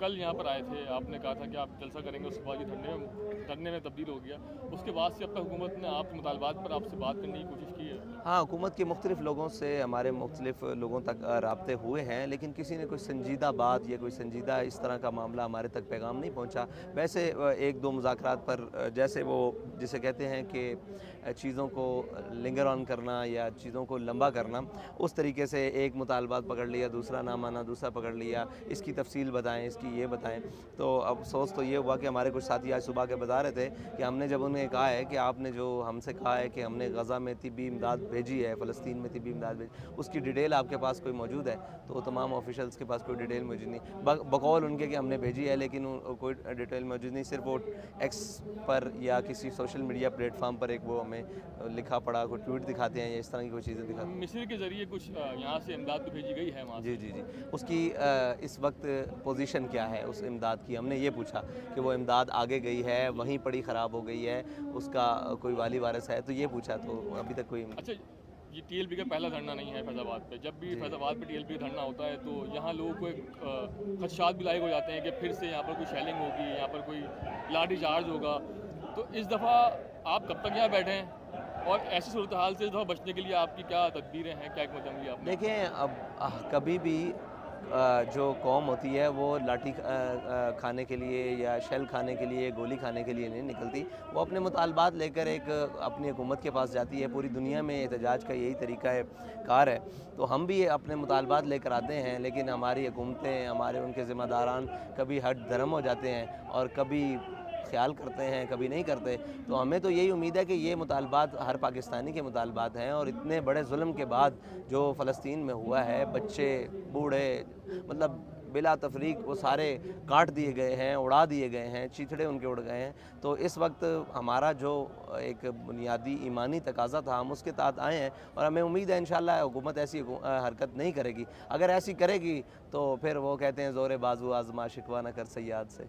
कल यहाँ पर आए थे, आपने कहा था कि आप जलसा करेंगे, उसके बाद ये धरने में तब्दील हो गया। उसके बाद से अब तक हुकूमत ने आपके मुतालबात पर आपसे बात करने की कोशिश की है? हाँ, हुकूमत के मुख्तलिफ़ लोगों से हमारे मुख्तलिफ़ लोगों तक राब्ते हुए हैं, लेकिन किसी ने कोई संजीदा बात या कोई संजीदा इस तरह का मामला हमारे तक पैगाम नहीं पहुँचा। वैसे एक दो मुज़ाकरात पर जैसे वो जिसे कहते हैं कि चीज़ों को लिंगर ऑन करना या चीज़ों को लंबा करना, उस तरीके से एक मुतालबात पकड़ लिया, दूसरा ना माना, दूसरा पकड़ लिया, इसकी तफ़सील बताएँ, इसकी ये बताएँ। तो अफ़सोस तो ये हुआ कि हमारे कुछ साथी आज सुबह के बता रहे थे कि हमने जब उन्हें कहा है कि आपने जो हमसे कहा है कि हमने गज़ा में तिब्बी इमदाद भेजी है, फ़लस्तीन में तिब्बी इमदाद भेजी, उसकी डिटेल आपके पास कोई मौजूद है? तो तमाम ऑफिशियल्स के पास कोई डिटेल मौजूद नहीं, बकौल उनके कि हमने भेजी है, लेकिन कोई डिटेल मौजूद नहीं। सिर्फ वो एक्स पर या किसी सोशल मीडिया प्लेटफॉर्म पर एक वो हमें लिखा पड़ा कोई ट्वीट दिखाते हैं या इस तरह की कोई चीज़ें दिखाते हैं। मिस्र के ज़रिए कुछ यहाँ से इमदाद भी भेजी गई है वहाँ जी से? जी जी, उसकी इस वक्त पोजीशन क्या है उस इमदाद की? हमने ये पूछा कि वो इमदाद आगे गई है, वहीं पड़ी ख़राब हो गई है, उसका कोई वाली वारिस है, तो ये पूछा, तो अभी तक कोई। अच्छा, ये टीएलपी का पहला धरना नहीं है फैज़ाबाद पे। जब भी जी फैज़ाबाद पे टीएलपी का धरना होता है तो यहाँ लोगों को एक खदशात भी लायक हो जाते हैं कि फिर से यहाँ पर कोई शेलिंग होगी, यहाँ पर कोई लाठी चार्ज होगा। तो इस दफ़ा आप कब तक यहाँ बैठे हैं और ऐसी सूरत हाल से इस दफ़ा बचने के लिए आपकी क्या तदबीरें हैं, क्या हिकमत अमली आपने? देखें, अब कभी भी जो कौम होती है वो लाठी खाने के लिए या शेल खाने के लिए, गोली खाने के लिए नहीं निकलती। वो अपने मुतालबात लेकर एक अपनी हुकूमत के पास जाती है। पूरी दुनिया में एहतजाज का यही तरीका है कार है। तो हम भी अपने मुतालबात लेकर आते हैं, लेकिन हमारी हुकूमतें, हमारे उनके ज़िम्मेदारान कभी हट धर्म हो जाते हैं और कभी ख्याल करते हैं, कभी नहीं करते। तो हमें तो यही उम्मीद है कि ये मुतालबात हर पाकिस्तानी के मुतालबात हैं, और इतने बड़े जुल्म के बाद जो फ़लस्तीन में हुआ है, बच्चे, बूढ़े, मतलब बिला तफरीक वो सारे काट दिए गए हैं, उड़ा दिए गए हैं, चीथड़े उनके उड़ गए हैं। तो इस वक्त हमारा जो एक बुनियादी ईमानी तकाज़ा था, हम उसके तहत आए हैं, और हमें उम्मीद है इंशाअल्लाह हुकूमत ऐसी हरकत नहीं करेगी। अगर ऐसी करेगी तो फिर वो कहते हैं ज़ोरे बाजू आज़मा शिकवा न कर सयाद से।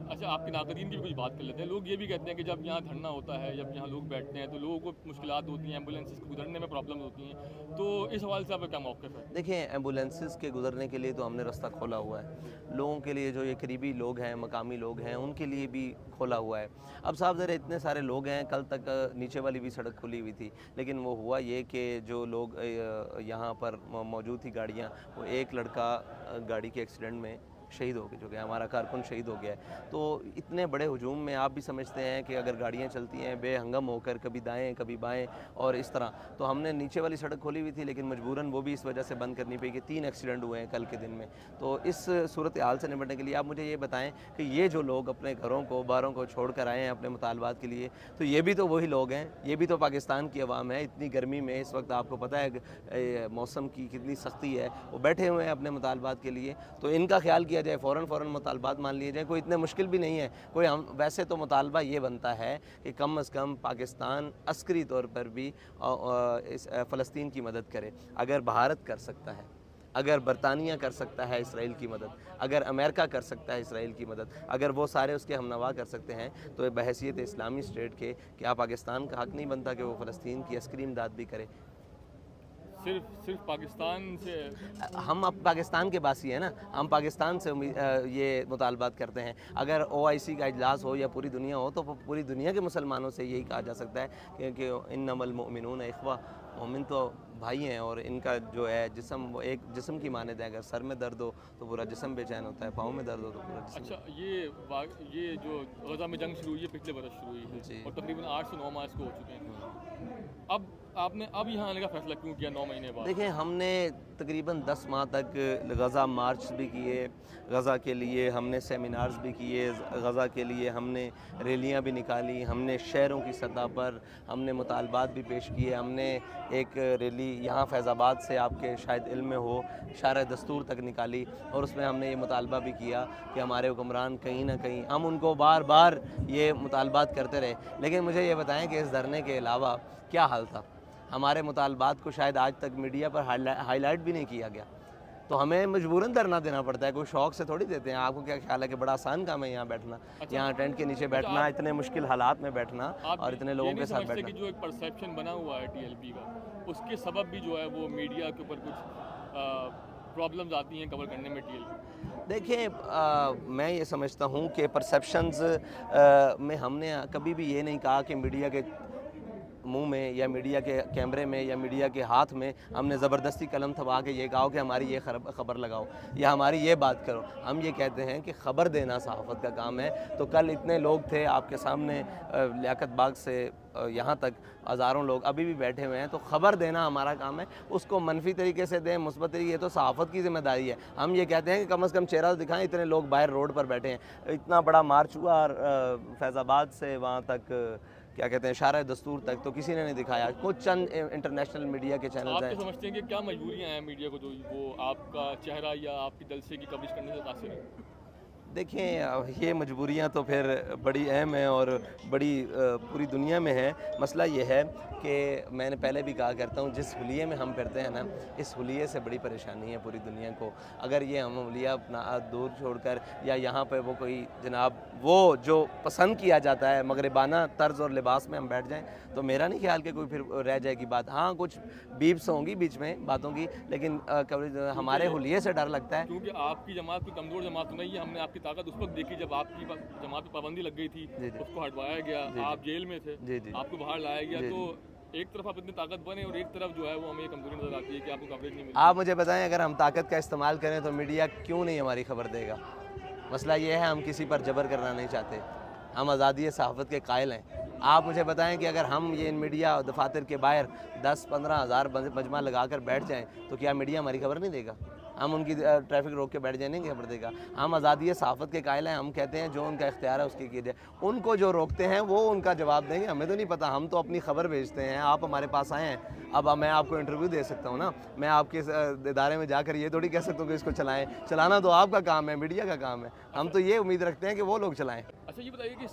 अच्छा, आपके नाक़दीन की भी कुछ बात कर लेते हैं। लोग ये भी कहते हैं कि जब यहाँ धरना होता है, जब यहाँ लोग बैठते हैं तो लोगों को मुश्किलात होती हैं, एम्बुलेंसेस को गुजरने में प्रॉब्लम होती हैं। तो इस हवाले से आपका क्या मौक़िफ़ है? देखिए, एम्बुलेंसेस के गुज़रने के लिए तो हमने रास्ता खोला हुआ है। लोगों के लिए, जो ये करीबी लोग हैं, मकामी लोग हैं, उनके लिए भी खोला हुआ है। अब साहब ज़रा इतने सारे लोग हैं, कल तक नीचे वाली भी सड़क खुली हुई थी, लेकिन वो हुआ ये कि जो लोग यहाँ पर मौजूद थी गाड़ियाँ, वो एक लड़का गाड़ी के एक्सीडेंट में शहीद हो चुका है, हमारा कारकुन शहीद हो गया है। तो इतने बड़े हुजूम में आप भी समझते हैं कि अगर गाड़ियाँ चलती हैं बेहंगम होकर, कभी दाएँ कभी बाएँ और इस तरह, तो हमने नीचे वाली सड़क खोली हुई थी, लेकिन मजबूरन वो भी इस वजह से बंद करनी पड़ी कि 3 एक्सीडेंट हुए हैं कल के दिन में। तो इस सूरत हाल से निपटने के लिए आप मुझे ये बताएं कि ये जो लोग अपने घरों को, बारों को छोड़ कर आए हैं अपने मुतालबात के लिए, तो ये भी तो वही लोग हैं, ये भी तो पाकिस्तान की आवाम है। इतनी गर्मी में इस वक्त आपको पता है मौसम की कितनी सख्ती है, वो बैठे हुए हैं अपने मुतालबात के लिए। तो इनका ख्याल किया जाए, फ़ौरन मुतालबात मान लिए जाए, कोई इतने मुश्किल भी नहीं है कोई। हम वैसे तो मुतालबा ये बनता है कि कम अज़ कम पाकिस्तान अस्करी तौर पर भी इस फ़लस्तीन की मदद करे। अगर भारत कर सकता है, अगर बरतानिया कर सकता है इसराइल की मदद, अगर अमेरिका कर सकता है इसराइल की मदद, अगर वो सारे उसके हमनवा कर सकते हैं, तो बहैसियत इस्लामी स्टेट के क्या पाकिस्तान का हक़ नहीं बनता कि वो फ़लस्तीन की अस्करी इमदाद भी करे? सिर्फ पाकिस्तान से? हम अब पाकिस्तान के बासी हैं ना, हम पाकिस्तान से ये मुतालबात करते हैं। अगर OIC का इजलास हो या पूरी दुनिया हो, तो पूरी दुनिया के मुसलमानों से यही कहा जा सकता है कि इन्नमल मुमिनून इख्वा, मोमिन तो भाई हैं, और इनका जो है जिस्म वो एक जिस्म की मानद है। अगर सर में दर्द हो तो पूरा जिस्म बेचैन होता है, पाँव में दर्द हो तो पूरा जिस्म। अच्छा, ये जो गज़ा में जंग शुरू हुई है पिछले बरस शुरू हुई है जी। और तकरीबन 8 से 9 माह इसको हो चुके हैं। अब आपने यहाँ आने का फ़ैसला क्यों किया 9 महीने बाद? देखिए, हमने तकरीबन 10 माह तक गज़ा मार्च भी किए, गज़ा के लिए हमने सेमिनार्स भी किए, गज़ा के लिए हमने रैलियाँ भी निकाली, हमने शहरों की सतह पर हमने मुतालबात भी पेश किए। हमने एक रैली यहाँ फैज़ाबाद से, आपके शायद इल्म में हो, शार दस्तूर तक निकाली, और उसमें हमने ये मुतालबा भी किया कि हमारे हुक्मरान कहीं ना कहीं, हम उनको बार बार ये मुतालबात करते रहे। लेकिन मुझे ये बताएं कि इस धरने के अलावा क्या हाल था? हमारे मुतालबात को शायद आज तक मीडिया पर हाईलाइट भी नहीं किया गया। तो हमें मजबूरन धरना देना पड़ता है, कोई शौक़ से थोड़ी देते हैं। आपको क्या ख्याल है कि बड़ा आसान काम है यहाँ बैठना, अच्छा, यहाँ टेंट के नीचे अच्छा, बैठना, इतने मुश्किल हालात में बैठना आप और इतने ये लोगों नहीं के साथ समझते बैठना? कि जो एक परसेप्शन बना हुआ है टीएलपी का, उसके सबब भी जो है वो मीडिया के ऊपर कुछ प्रॉब्लम्स आती हैं कवर करने में टीएलपी? देखिए मैं ये समझता हूँ कि परसेप्शंस में हमने कभी भी ये नहीं कहा कि मीडिया के मुंह में या मीडिया के कैमरे में या मीडिया के हाथ में हमने ज़बरदस्ती कलम थमा के ये कहा कि हमारी ये खबर लगाओ या हमारी ये बात करो। हम ये कहते हैं कि ख़बर देना सहाफ़त का काम है। तो कल इतने लोग थे आपके सामने लियाकत बाग से यहाँ तक हज़ारों लोग अभी भी बैठे हुए हैं, तो ख़बर देना हमारा काम है। उसको मनफी तरीके से दें, मुस्बत तरीके, ये तो सहाफ़त की ज़िम्मेदारी है। हम ये कहते हैं कि कम से कम चेहरा दिखाएं। इतने लोग बाहर रोड पर बैठे हैं, इतना बड़ा मार्च हुआ फैज़ाबाद से वहाँ तक क्या कहते हैं शारा दस्तूर तक, तो किसी ने नहीं दिखाया। कुछ चंद इंटरनेशनल मीडिया के चैनल्स हैं। आप समझते हैं कि क्या मजबूरियाँ हैं मीडिया को जो वो आपका चेहरा या आपकी जलसे की कवरेज करने से मुतासिर है? देखें ये मजबूरियां तो फिर बड़ी अहम हैं और बड़ी पूरी दुनिया में है। मसला ये है कि मैंने पहले भी कहा करता हूँ, जिस हुलिये में हम फिरते हैं ना, इस हुलिये से बड़ी परेशानी है पूरी दुनिया को। अगर ये हम हुलिया अपना दूर छोड़कर या यहाँ पे वो कोई जनाब वो जो पसंद किया जाता है मगरिबाना तर्ज और लिबास में हम बैठ जाएं, तो मेरा नहीं ख्याल कि कोई फिर रह जाएगी बात। हाँ, कुछ बीप्स होंगी बीच में बातों की, लेकिन हमारे हुलिये से डर लगता है। क्योंकि आपकी जमात कोई कमज़ोर जमात तो नहीं है। हमने आपकी ताकत उस वक्त देखी जब आपकी जमात पर पाबंदी लग गई थी, उसको हटवाया गया, आप जेल में थे, आपको बाहर लाया गया। तो एक तरफ आप इतनी ताकत बने और एक तरफ जो है वो हमें कमजोरी नजर आती है कि आपको कवरेज नहीं मिलती। आप मुझे बताएं, अगर हम ताकत का इस्तेमाल करें तो मीडिया क्यों नहीं हमारी खबर देगा? मसला ये है, हम किसी पर जबर करना नहीं चाहते, हम आज़ादी सहाफ़त के कायल हैं। आप मुझे बताएं कि अगर हम ये मीडिया दफातर के बाहर 10-15 हज़ार मजमा लगा कर बैठ जाएँ, तो क्या मीडिया हमारी खबर नहीं देगा? हम उनकी ट्रैफिक रोक के बैठ जाएंगे, खबर देगा? हम आज़ादी सहाफ़त के कायल हैं। हम कहते हैं जो उनका इख्तियार है उसकी कीजिए। उनको जो रोकते हैं वो उनका जवाब देंगे, हमें तो नहीं पता। हम तो अपनी खबर भेजते हैं। आप हमारे पास आए हैं, अब मैं आपको इंटरव्यू दे सकता हूँ ना। मैं आपके इदारे में जाकर ये थोड़ी कह सकता हूँ कि इसको चलाएं। चलाना तो आपका काम है, मीडिया का काम है। हम तो ये उम्मीद रखते हैं कि वो लोग चलाएं। अच्छा, ये बताइए कि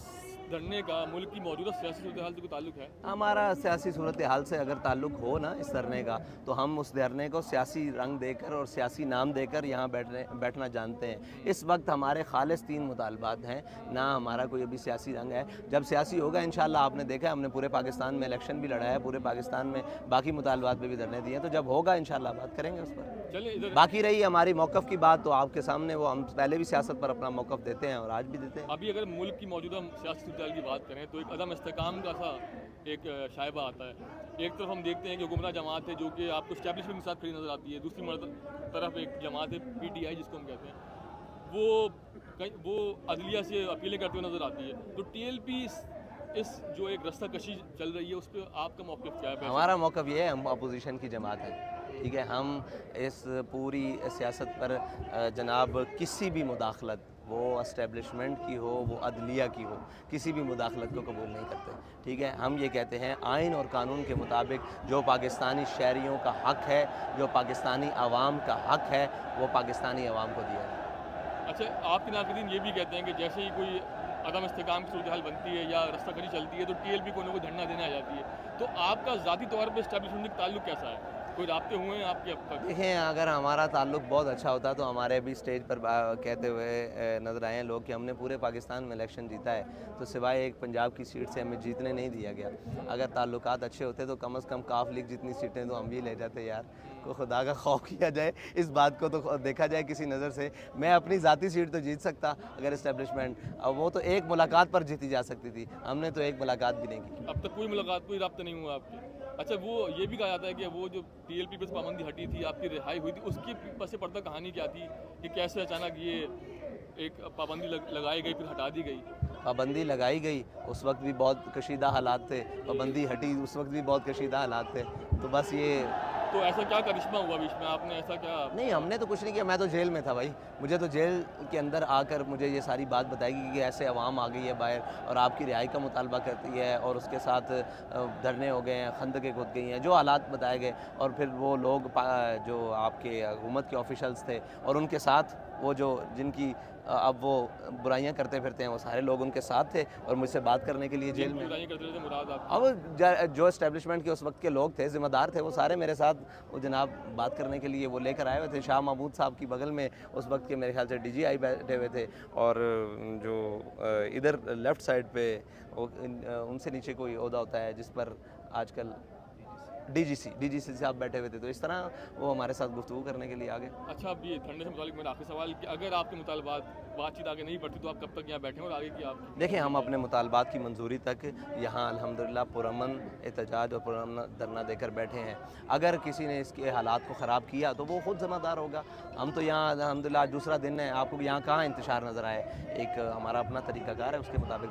धरने का मुल्क की मौजूदा सियासी सूरत हाल से कोई ताल्लुक है? हमारा सियासी सूरत हाल से अगर ताल्लुक़ हो ना इस धरने का, तो हम उस धरने को सियासी रंग देकर और सियासी नाम देकर यहाँ बैठना जानते हैं। इस वक्त हमारे खालिस 3 मुतालबात हैं, ना हमारा कोई अभी सियासी रंग है। जब सियासी होगा इंशाअल्लाह, आपने देखा है हमने पूरे पाकिस्तान में इलेक्शन भी लड़ा है, पूरे पाकिस्तान में बाकी मुतालबात पे भी धरने दिए हैं। तो जब होगा इंशाअल्लाह बात करेंगे उस पर। बाकी रही हमारी मौक़िफ़ की बात, तो आपके सामने वो हम पहले भी सियासत पर अपना मौक़िफ़ देते हैं और आज भी देते हैं। अभी अगर मुल्क की मौजूदा सियासी सूरत हाल की बात करें तो एक अदम इस्तेकाम का सा एक शायबा आता है। एक तरफ हम देखते हैं कि गुमराह जमात है जो कि आपको इस्टेब्लिशमेंट के साथ खड़ी नज़र आती है, दूसरी तरफ एक जमात है PTI जिसको हम कहते हैं, वो अदलिया से अपीलें करते हुए नज़र आती है। तो TLP इस जो एक रास्ता कशी चल रही है उस पर आपका मौक़िफ़ क्या है? हमारा मौक़िफ़ ये है, हम अपोजिशन की जमात है, ठीक है। हम इस पूरी सियासत पर जनाब किसी भी मुदाखलत, वो इस्टेब्लिशमेंट की हो, वो अदलिया की हो, किसी भी मुदाखलत को कबूल नहीं करते, ठीक है। हम ये कहते हैं आइन और कानून के मुताबिक जो पाकिस्तानी शहरियों का हक़ है, जो पाकिस्तानी अवाम का हक़ है, वो पाकिस्तानी अवाम को दिया है। अच्छा, आपके नाक़दीन ये भी कहते हैं कि जैसे ही कोई अदम इस्तेकाम की सूरत हाल बनती है या रास्ता खड़ी चलती है तो TLP को धरना देने आ जाती है। तो आपका ज़ाती तौर पर इस्टेब्लिशमेंट का ताल्लुक कैसा है? कोई राब्ते हुए हैं आपके अब तक? देखें, अगर हमारा ताल्लुक बहुत अच्छा होता तो हमारे भी स्टेज पर कहते हुए नज़र आए हैं लोग कि हमने पूरे पाकिस्तान में इलेक्शन जीता है, तो सिवाय एक पंजाब की सीट से हमें जीतने नहीं दिया गया। अगर ताल्लुकात अच्छे होते तो कम से कम काफ लीग जितनी सीटें तो हम भी ले जाते यार। को खुदा का खौफ किया जाए, इस बात को तो देखा जाए किसी नज़र से। मैं अपनी ज़ाती सीट तो जीत सकता अगर इस्टेब्लिशमेंट, अब वो तो एक मुलाकात पर जीती जा सकती थी, हमने तो एक मुलाकात भी नहीं की। अब तक कोई मुलाकात, कोई राब्ता नहीं हुआ आपके? अच्छा, वो ये भी कहा जाता है कि वो जो TLP पर पाबंदी हटी थी, आपकी रिहाई हुई थी, उसकी पस पर्दा कहानी क्या थी कि कैसे अचानक ये एक पाबंदी लगाई गई फिर हटा दी गई? पाबंदी लगाई गई, उस वक्त भी बहुत कशीदा हालात थे, पाबंदी हटी उस वक्त भी बहुत कशीदा हालात थे। तो बस ये, तो ऐसा क्या करिश्मा हुआ बीच में? आपने ऐसा क्या? नहीं, हमने तो कुछ नहीं किया। मैं तो जेल में था भाई, मुझे तो जेल के अंदर आकर मुझे ये सारी बात बताई गई कि ऐसे अवाम आ गई है बाहर और आपकी रिहाई का मुतालबा करती है, और उसके साथ धरने हो गए हैं, खंदकें खुद गई हैं, जो हालात बताए गए। और फिर वो लोग जो आपके हुकूमत के ऑफिशल्स थे और उनके साथ वो जो जिनकी अब वो बुराइयां करते फिरते हैं, वो सारे लोग उनके साथ थे और मुझसे बात करने के लिए जेल में। अब जो इस्टेब्लिशमेंट के उस वक्त के लोग थे, ज़िम्मेदार थे, वो सारे मेरे साथ वो जनाब बात करने के लिए वो लेकर आए हुए थे। शाह महमूद साहब की बगल में उस वक्त के मेरे ख्याल से DGI बैठे हुए थे, और जो इधर लेफ़्ट साइड पे उनसे नीचे कोई ओहदा होता है जिस पर आजकल डीजीसी से आप बैठे हुए थे, तो इस तरह वो हमारे साथ गुफ्तगू करने के लिए आ गए। अच्छा, अब ये धरने से मुतालिक मेरा आखिरी सवाल कि अगर आपके मुतालबात बातचीत आगे नहीं बढ़ती तो आप कब तक यहाँ बैठे और आगे की आप? देखिए, हम अपने मुतालबात की मंजूरी तक यहाँ अल्हम्दुलिल्लाह पुरअमन एहतजाज और पुरअमन धरना देकर बैठे हैं। अगर किसी ने इसके हालात को ख़राब किया तो वो खुद ज़िम्मेदार होगा। हम तो यहाँ अल्हम्दुलिल्लाह दूसरा दिन है, आपको यहाँ कहाँ इंतशार नज़र आए, एक हमारा अपना तरीक़ाकार है, उसके मुताबिक